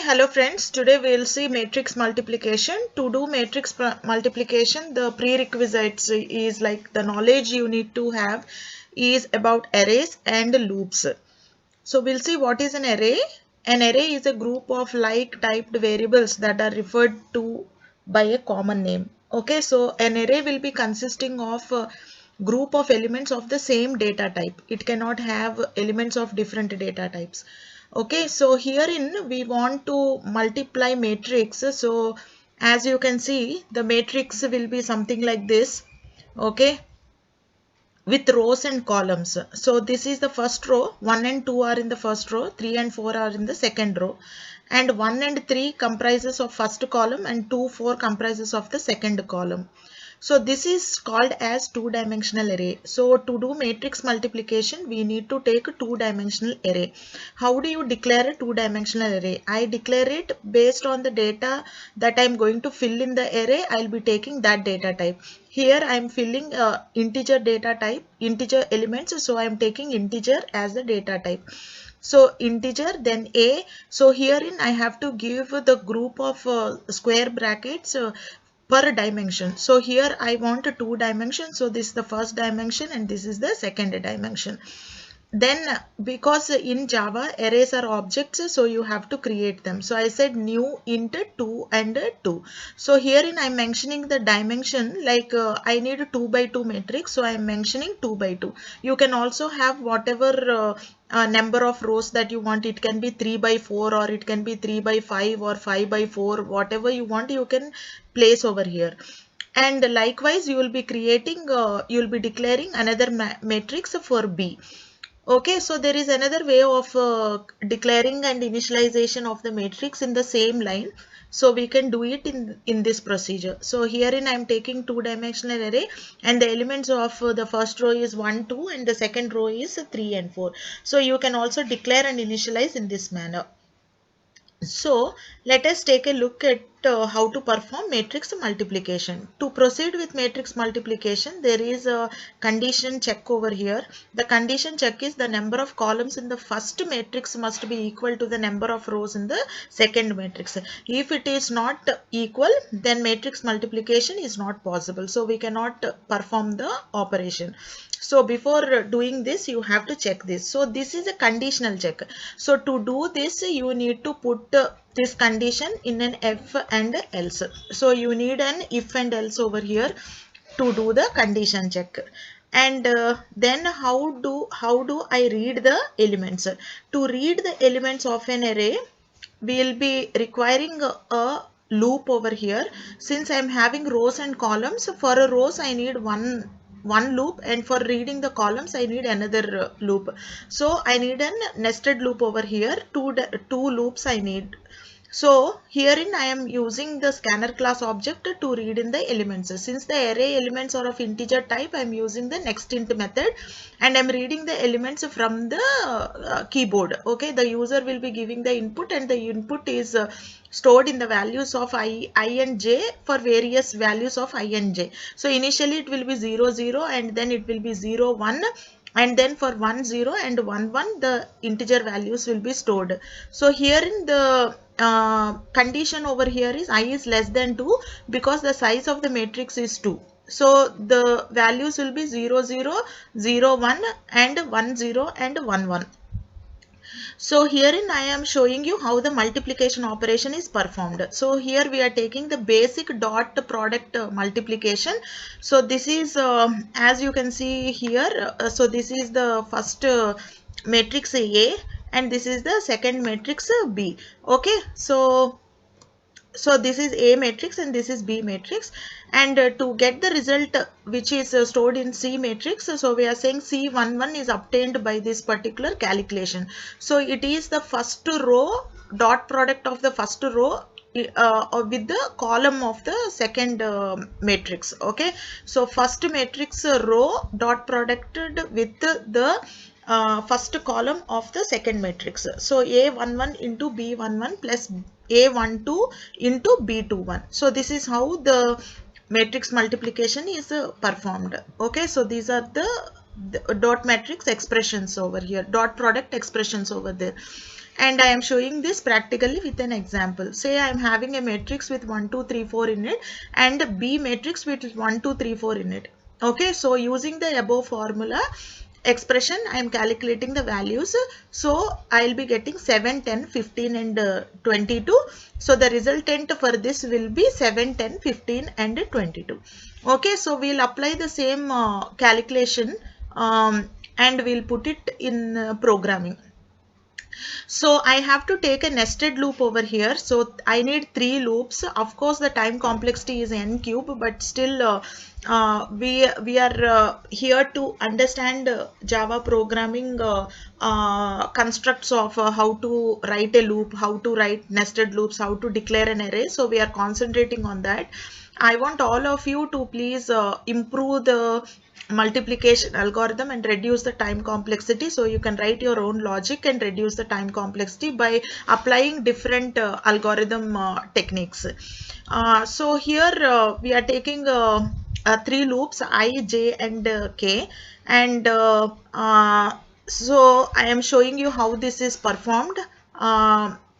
Hello friends. Today we will see matrix multiplication. To do matrix multiplication, the prerequisites is like the knowledge you need to have is about arrays and loops. So we'll see what is an array. An array is a group of like typed variables that are referred to by a common name. Okay, so an array will be consisting of a group of elements of the same data type. It cannot have elements of different data types. Okay, so herein we want to multiply matrix. So as you can see, the matrix will be something like this. Okay, with rows and columns. So this is the first row. 1 and 2 are in the first row, 3 and 4 are in the second row, and 1 and 3 comprises of first column and 2, 4 comprises of the second column. So this is called as two-dimensional array. So to do matrix multiplication, we need to take a two-dimensional array. How do you declare a two-dimensional array? I declare it based on the data that I am going to fill in the array. I will be taking that data type. Here I am filling integer data type, integer elements. So I am taking integer as the data type. So integer, then a. So herein I have to give the group of square brackets per dimension. So here I want a two dimension. So this is the first dimension and this is the second dimension. Then because in Java arrays are objects, so you have to create them. So I said new int 2 and 2. So herein I'm mentioning the dimension, like I need a 2 by 2 matrix, so I'm mentioning 2 by 2. You can also have whatever number of rows that you want. It can be 3 by 4 or it can be 3 by 5 or 5 by 4, whatever you want you can place over here. And likewise you will be creating, you will be declaring another matrix for B. Okay, so there is another way of declaring and initialization of the matrix in the same line. So we can do it in this procedure. So herein I am taking two-dimensional array and the elements of the first row is 1, 2 and the second row is 3 and 4. So you can also declare and initialize in this manner. So let us take a look at how to perform matrix multiplication. To proceed with matrix multiplication, there is a condition check over here. The condition check is the number of columns in the first matrix must be equal to the number of rows in the second matrix. If it is not equal, then matrix multiplication is not possible. So we cannot perform the operation. So before doing this, you have to check this. So this is a conditional check. So to do this, you need to put this condition in an if and else. So you need an if and else over here to do the condition check. And then how do I read the elements? To read the elements of an array, we will be requiring a loop over here. Since I am having rows and columns, for a rows I need one loop, and for reading the columns I need another loop. So I need a nested loop over here. Two loops I need. So herein I am using the scanner class object to read in the elements. Since the array elements are of integer type, I am using the nextInt method and I am reading the elements from the keyboard. Okay, the user will be giving the input and the input is stored in the values of I and j for various values of I and j. So initially it will be 0, 0 and then it will be 0, 1. And then for 1, 0 and 1, 1 the integer values will be stored. So here in the condition over here is I is less than 2 because the size of the matrix is 2. So the values will be 0, 0, 0, 1 and 1, 0 and 1, 1. So herein I am showing you how the multiplication operation is performed. So here we are taking the basic dot product multiplication. So this is as you can see here, so this is the first matrix A and this is the second matrix B. Okay, so this is A matrix and this is B matrix, and to get the result which is stored in C matrix, so we are saying C11 is obtained by this particular calculation. So it is the first row dot product of the first row with the column of the second matrix. Okay, so first matrix row dot producted with the first column of the second matrix. So A11 into B11 plus A12 into B21. So this is how the matrix multiplication is performed. Okay, so these are the dot matrix expressions over here, dot product expressions over there. and I am showing this practically with an example. Say I am having a matrix with 1 2 3 4 in it and B matrix with 1 2 3 4 in it. Okay, so using the above formula expression I am calculating the values, so I'll be getting 7 10 15 and 22. So the resultant for this will be 7 10 15 and 22. Okay, so we'll apply the same calculation and we'll put it in programming. So I have to take a nested loop over here. So I need 3 loops. Of course, the time complexity is n cube, but still we are here to understand Java programming constructs of how to write a loop, how to write nested loops, how to declare an array. So we are concentrating on that. I want all of you to please improve the multiplication algorithm and reduce the time complexity. So you can write your own logic and reduce the time complexity by applying different algorithm techniques. So here we are taking 3 loops I, j and k, and so I am showing you how this is performed.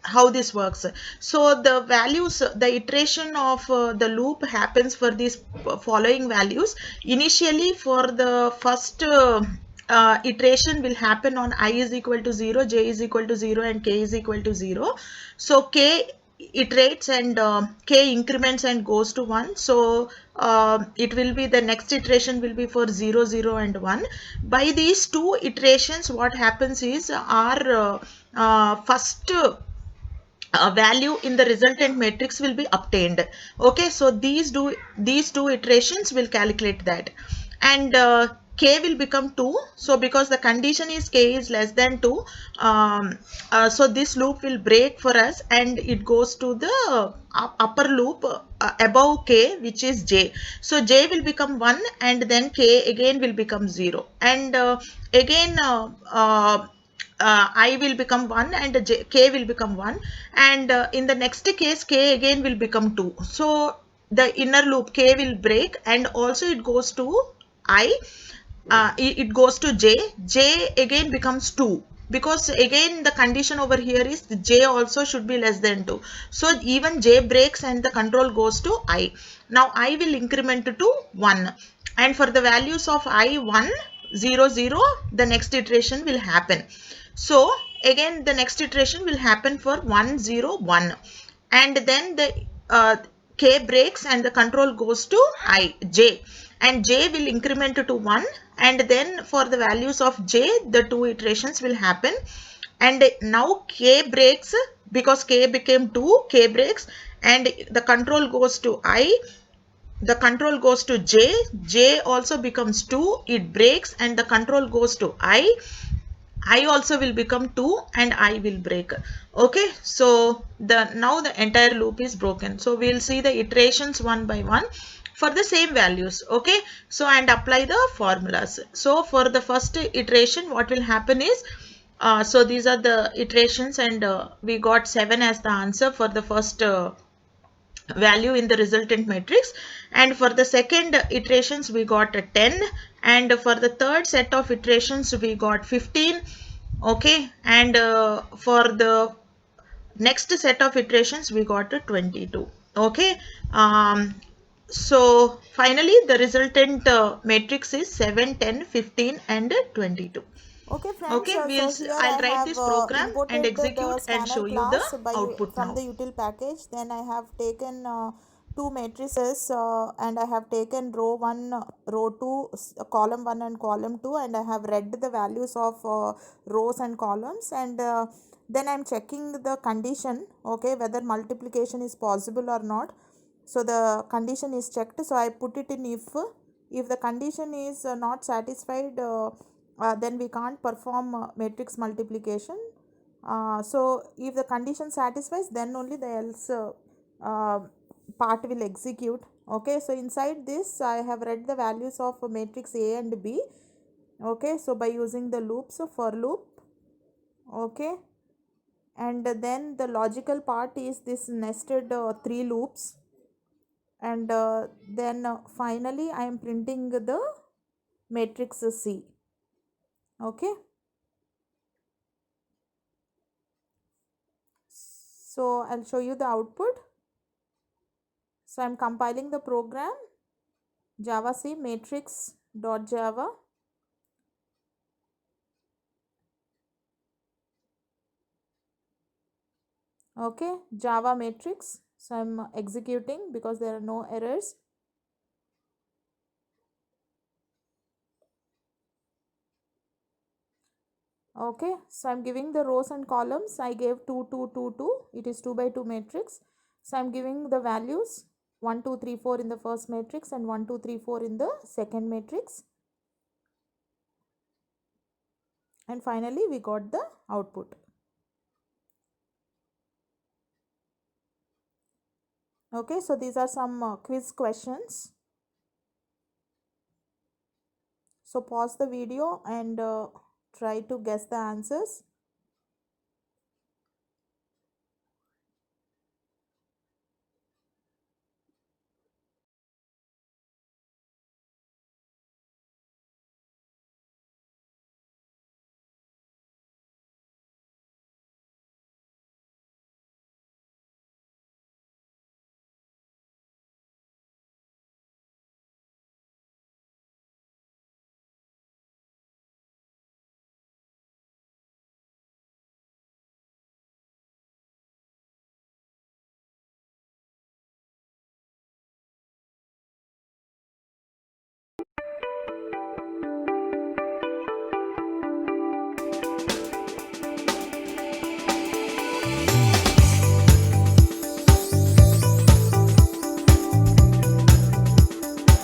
How this works. So the values, the iteration of the loop happens for these following values. Initially, for the first iteration will happen on I is equal to 0, j is equal to 0 and k is equal to 0. So k iterates and k increments and goes to 1. So it will be, the next iteration will be for 0 0 and 1. By these two iterations what happens is our first value in the resultant matrix will be obtained. Okay, so these two iterations will calculate that, and k will become 2. So because the condition is k is less than 2, so this loop will break for us and it goes to the upper loop above k, which is j. So j will become 1 and then k again will become 0, and again I will become 1 and k will become 1, and in the next case k again will become 2. So the inner loop k will break and also it goes to I, it goes to j again becomes 2, because again the condition over here is j also should be less than 2. So even j breaks and the control goes to I. Now I will increment to 1, and for the values of I 1 0 0 the next iteration will happen. So again the next iteration will happen for 1 0 1, and then the k breaks and the control goes to j, and j will increment to 1, and then for the values of j the two iterations will happen, and now k breaks because k became 2, k breaks and the control goes to the control goes to j also becomes 2, it breaks and the control goes to I also will become 2 and I will break. Okay, so now the entire loop is broken. So we'll see the iterations one by one for the same values. Okay, so and apply the formulas. So for the first iteration what will happen is, so these are the iterations, and we got 7 as the answer for the first value in the resultant matrix, and for the second iterations we got a 10, and for the third set of iterations we got 15. Okay, and for the next set of iterations we got a 22. Okay, so finally the resultant matrix is 7 10 15 and 22. Okay friends, Okay, so here I'll I write have this program and imported the execute and scanner show you the class output from now. the util package. Then I have taken two matrices and I have taken row 1, row 2, column 1 and column 2, and I have read the values of rows and columns, and then I am checking the condition, okay, whether multiplication is possible or not. So the condition is checked, so I put it in if the condition is not satisfied, then we can't perform matrix multiplication. So if the condition satisfies, then only the else part will execute. Okay, so inside this I have read the values of matrix A and B. Okay, so by using the loops, so for loop. Okay, and then the logical part is this nested 3 loops, and then finally I am printing the matrix C. Okay, So I'll show you the output. So I'm compiling the program javac matrix.java. Okay, Java matrix. So I'm executing because there are no errors. Okay, so I'm giving the rows and columns. I gave 2, 2, 2, 2. It is 2 by 2 matrix. So I'm giving the values 1, 2, 3, 4 in the first matrix and 1, 2, 3, 4 in the second matrix. And finally, we got the output. Okay, so these are some quiz questions. So pause the video and try to guess the answers.